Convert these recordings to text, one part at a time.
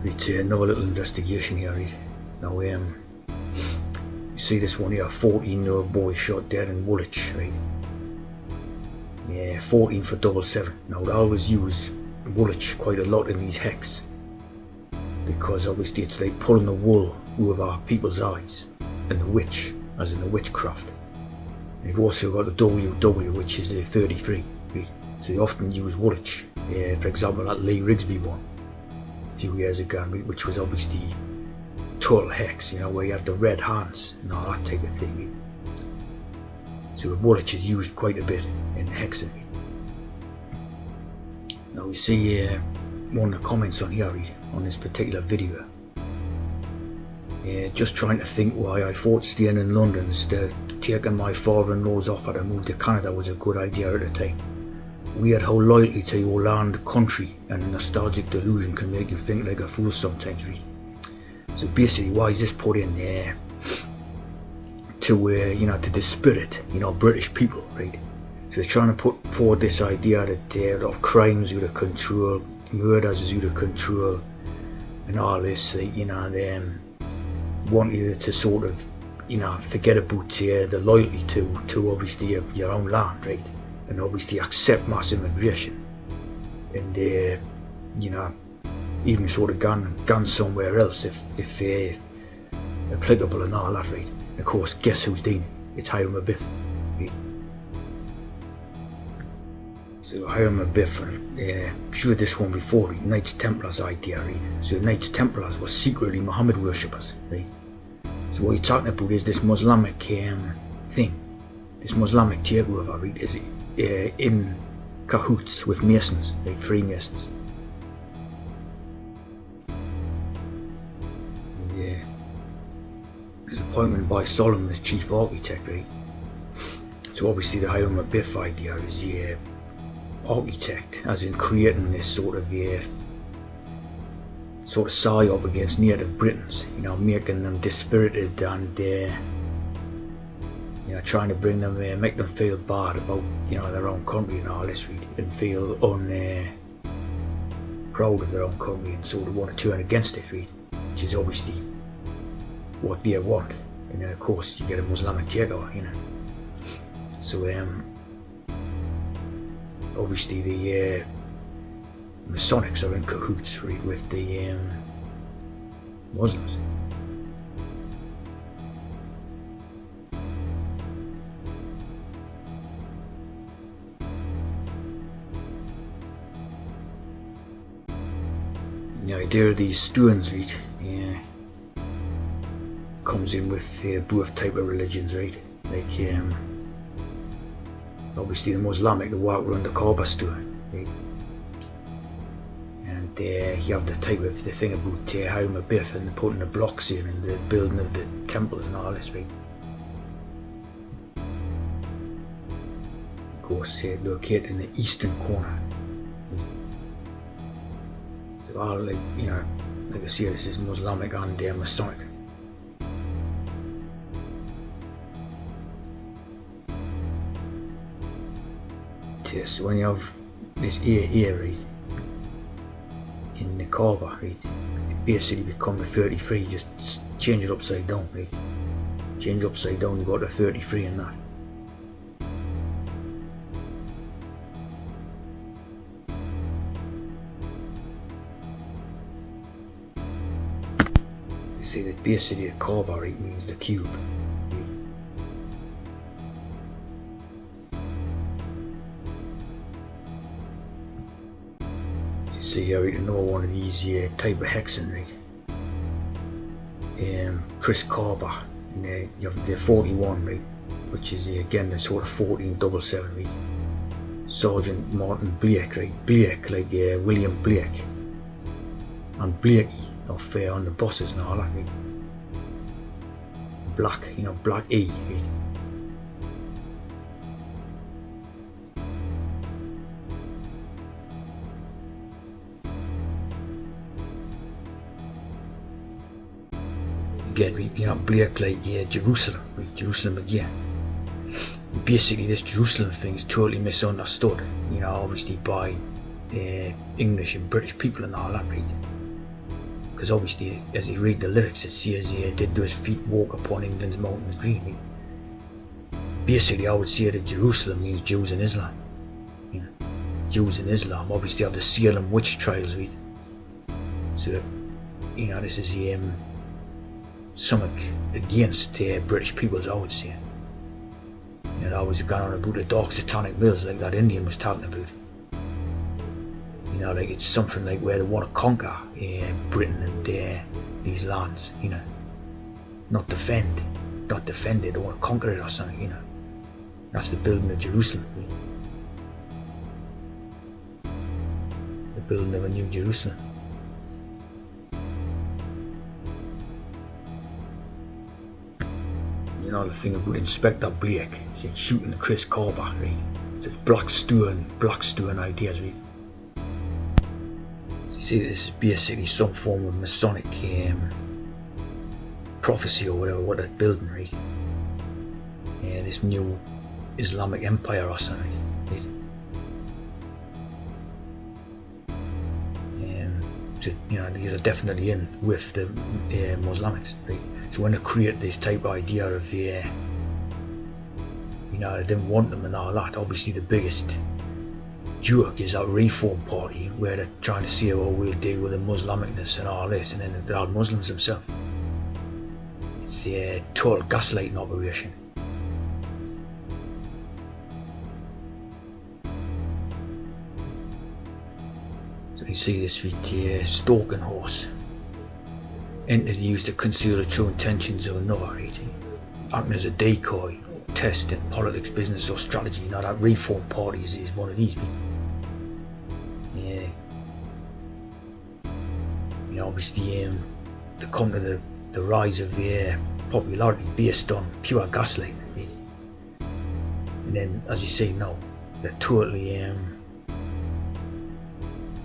It's another little investigation here, right? Now, you see this one here, 14-year-old boy shot dead in Woolwich, right? Yeah, 14 for 777. Now, they always use Woolwich quite a lot in these hexes, because obviously it's like pulling the wool over people's eyes, and the witch, as in the witchcraft. And you've also got the WW, which is a 33, right? So they often use Woolwich. For example, that Lee Rigsby one a few years ago, which was obviously total hex, you know, where you have the red hands and all that type of thing. So Woolwich is used quite a bit in hexing. Now we see one of the comments on here, right, on this particular video. Just trying to think why I thought staying in London instead of taking my father-in-law's offer to move to Canada was a good idea at the time. Weird how loyalty to your land, country and nostalgic delusion can make you think like a fool sometimes, really. So basically, why is this put in there? To you know, to dispirit, you know, British people, right? So they're trying to put forward this idea that a lot of crimes out of control, murders is out of control, and all this, you know, they want you to sort of, you know, forget about the loyalty to obviously your own land, right? And obviously accept mass immigration, and you know, even sort of gone somewhere else if applicable and all that, right? And of course, guess who's doing it? It's Hiram Abiff, right? So Hiram Abiff, I'm sure this one before, right? Knights Templars idea, right? So the Knights Templars were secretly Muhammad worshippers, right? So what you're talking about is this Muslimic thing, this Muslimic takeover, right? Is in cahoots with Masons, right? Freemasons. Yeah. His appointment by Solomon as chief architect, right? So obviously the Hiram Abiff idea is the architect, as in creating this sort of psyop against native Britons, you know, making them dispirited and you know, trying to bring them, make them feel bad about, you know, their own country and all this, really, and feel proud of their own country and sort of want to turn against it, really, which is obviously what they want. And then of course you get a Muslimic takeover, you know. So obviously the Masonics are in cahoots, right, with the Muslims. The idea of these stones, right, comes in with both type of religions, right? Like obviously the Muslimic, the walk around the Kaaba stone, right? And you have the type of the thing about Hiram Abiff and putting the blocks in and the building of the temples and all this, right? Of course, located in the eastern corner. So all, like, you know, like I say, this is Muslimic and Masonic. So when you have this here, right, in the Kaaba, right, it basically become the 33, just change it upside down, right? Change it upside down, you got the 33 in that. You see that basically the Kaaba, right, means the cube. See here, you know, one of these type of hexen, right? Chris Carber, and you have the 41, right, which is again the sort of 1477, right? Sergeant Martin Blake, right? Blake, like William Blake, and Blakey off on the buses and all that, right? Black, you know, Black E, right? Again, you know, Blake, like Jerusalem, right? Jerusalem again. Basically, this Jerusalem thing is totally misunderstood, you know, obviously by English and British people and all that, right? because obviously as you read the lyrics it says did those feet walk upon England's mountains green. Basically I would say that Jerusalem means Jews and Islam. You know, Jews and Islam obviously have the Salem witch trials, right? So that, you know, this is something against British peoples, I would say. You know, I was going on about the dark satanic mills like that Indian was talking about. You know, like it's something like where they want to conquer Britain and these lands, you know. Not defend it, they want to conquer it or something, you know. That's the building of Jerusalem. The building of a new Jerusalem. You know, the thing about Inspector Blake, it's like shooting the Chris Carver, right? It's a Blackstone ideas, right? So you see, this is basically some form of Masonic prophecy or whatever, what they're building, right? Yeah, this new Islamic empire or something, right? So, you know, these are definitely in with the Muslimics, right? So when they create this type of idea of, you know, they didn't want them and all that, obviously the biggest joke is that Reform Party where they're trying to say, oh, we'll deal with the Muslimicness and all this, and then they're all Muslims themselves. It's a total gaslighting operation. So you see this with the stalking horse. Entity used to conceal the true intentions of another, right? Acting as a decoy, test in politics, business or strategy. Now that Reform Party is one of these. Yeah. You know, obviously to come to the rise of popularity based on pure gaslighting. Right? And then, as you say, no, they're totally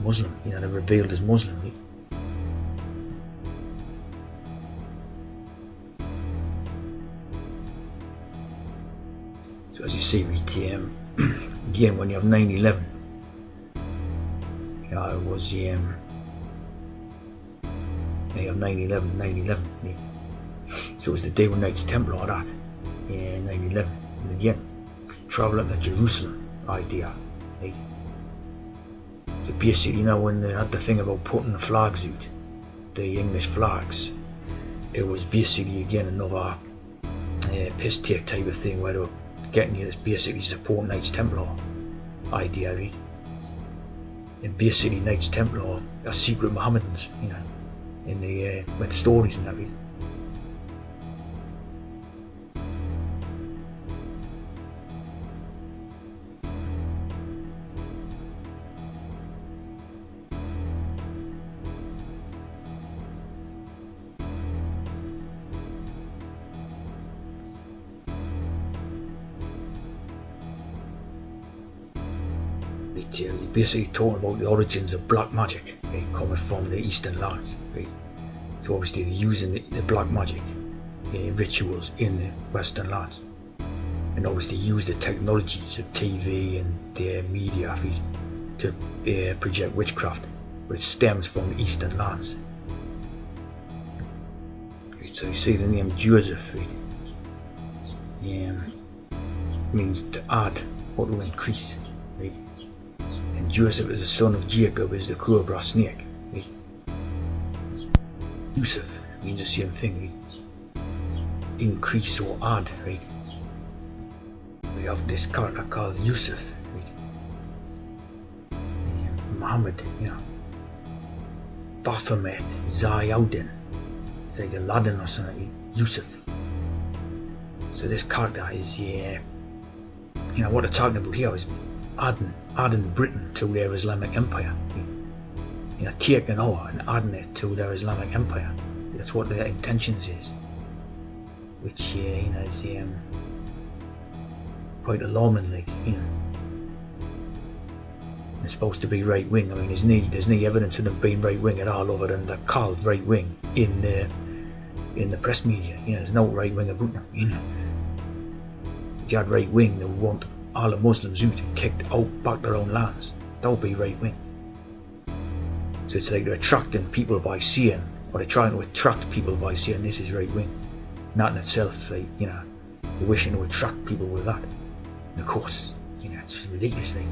Muslim. You know, they're revealed as Muslim. Right? So as you see, again, when you have 9/11, you know, it was you have 9/11. Right? So it was the day when Knights Templar or that, 9/11, and again, travelling to Jerusalem idea, right? So basically, you know, when they had the thing about putting the flags out, the English flags, it was basically again another piss take type of thing where they were getting you to basically support Knights Templar idea, right? And basically Knights Templar are secret Mohammedans, you know, in the with the stories and that, right? You're basically talking about the origins of black magic, right, coming from the eastern lands, right? So obviously they're using the black magic rituals in the western lands, and obviously use the technologies of TV and the media, right, to project witchcraft, which stems from the eastern lands. Right, so you see the name Joseph, right? Means to add or to increase, right? Joseph is the son of Jacob, is the cobra snake. Right? Yusuf means the same thing, right? Increase or add, right? We have this character called Yusuf, right? Muhammad, you know. Baphomet, Zayauddin. It's like Aladdin or something, right? Yusuf. So this character is, you know, what they're talking about here is adding Britain to their Islamic empire, you know, taking over and adding it to their Islamic empire. That's what their intentions is, which you know is quite alarming. Like, you know, they're supposed to be right wing. I mean, there's no evidence of them being right wing at all, other than they're called right wing in the press media. You know, there's no right wing about them. You know, if you had right wing, they would want all the Muslims out and kicked out back their own lands. That would be right wing. So it's like they're attracting people by saying or they're trying to attract people by saying this is right wing. That in itself is like, wishing to attract people with that. And of course, it's ridiculous. Like,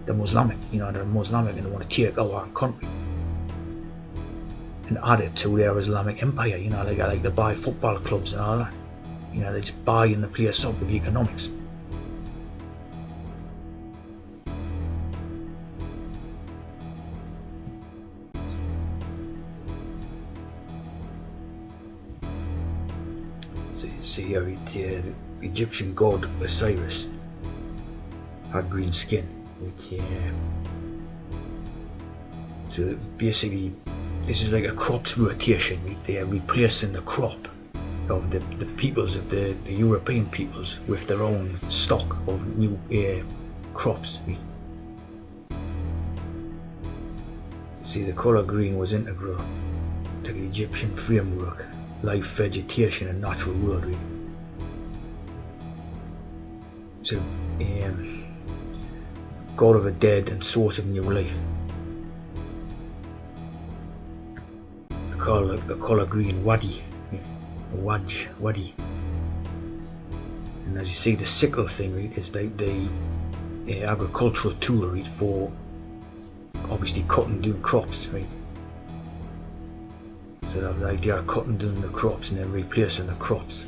they're Muslimic, they're Muslimic and they want to take over our country and add it to their Islamic empire, like they buy football clubs and all that. They just buying the place up with economics. So you see here, the Egyptian god Osiris had green skin. So basically, this is like a crop's rotation. They are replacing the crop of the peoples of the European peoples with their own stock of new crops. See, the colour green was integral to the Egyptian framework, life, vegetation and natural world. So, god of the dead and source of new life. The colour green wadi, wadi. And as you see, the sickle thing is like the agricultural tool for obviously cutting down crops, right? So that the idea of cutting down the crops and then replacing the crops.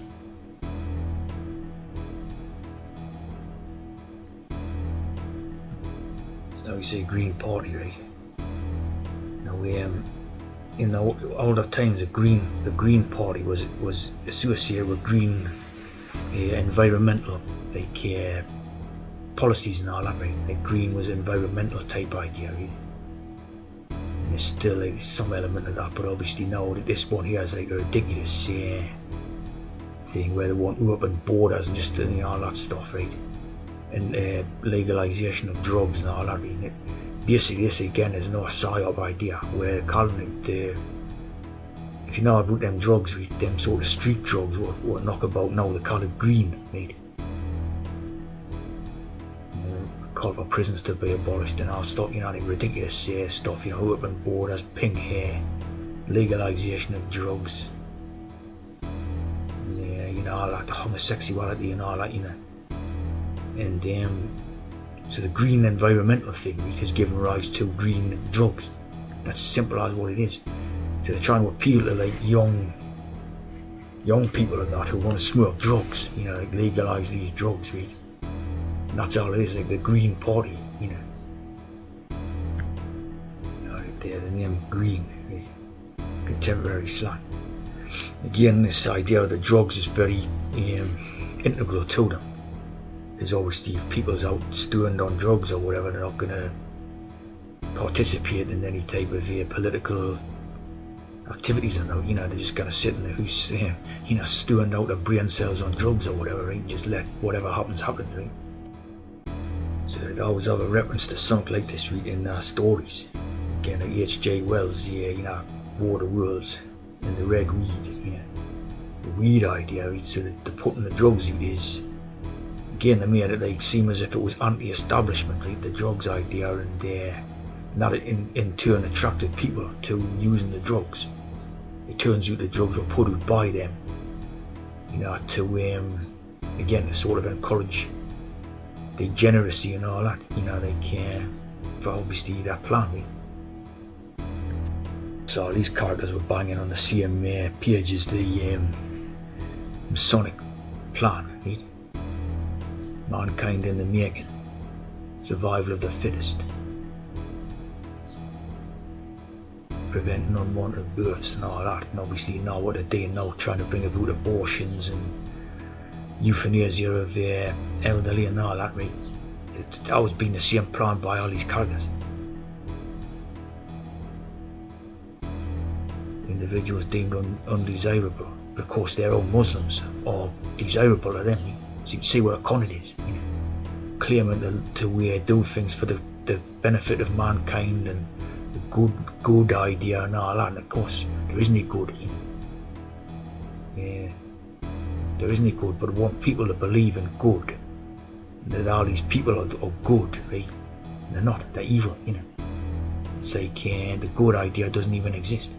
So now we see Green Party, right? Now in the older times, the Green Party was associated with green environmental policies and all that, right? Like green was an environmental type idea, right? And there's still like some element of that, but obviously now this one here is like a ridiculous thing where they want to open borders and just all that stuff, right? And legalization of drugs and all that, right? Basically, this again is no psyop idea where they're calling it, if you know about them drugs, right, them sort of street drugs, what knockabout now, they call it green, right? Call for prisons to be abolished and all stuff, like ridiculous stuff, open borders, pink hair, legalization of drugs, all that, the homosexuality and all that, and so the green environmental thing, right, has given rise to green drugs. That's simple as what it is. So they're trying to appeal to like young people and that who want to smoke drugs, like legalise these drugs, right? And that's all it is, like the Green Party, right there, the name Green, right? Contemporary slang. Again, this idea of the drugs is very integral to them. Because obviously if people's out stoned on drugs or whatever, they're not going to participate in any type of political activities or no, they're just going to sit in the house, stoned out of brain cells on drugs or whatever, right? And just let whatever happens happen, right? So they always have a reference to something like this, right, in their stories. Again, like H.G. Wells, War of the Worlds and the Red Weed, the weed idea, right? So that the putting the drugs out is, again, they made it like seem as if it was anti-establishment, right? The drugs idea, and that in turn attracted people to using the drugs. It turns out the drugs were put out by them, to again to sort of encourage degeneracy and all that, for obviously that plan, right? So these characters were banging on the same page as the Masonic plan, right? Mankind in the making, survival of the fittest, preventing unwanted births and all that. And obviously now what they're doing now, trying to bring about abortions and euthanasia of elderly and all that, right? It's always been the same plan by all these characters. Individuals deemed undesirable, but of course they're all Muslims, or desirable to them. So you can see what a con it is, claiming to do things for the benefit of mankind and the good idea and all that. And of course there isn't any good, there isn't any good, but I want people to believe in good, that all these people are good, right? And they're not, they're evil, It's like the good idea doesn't even exist.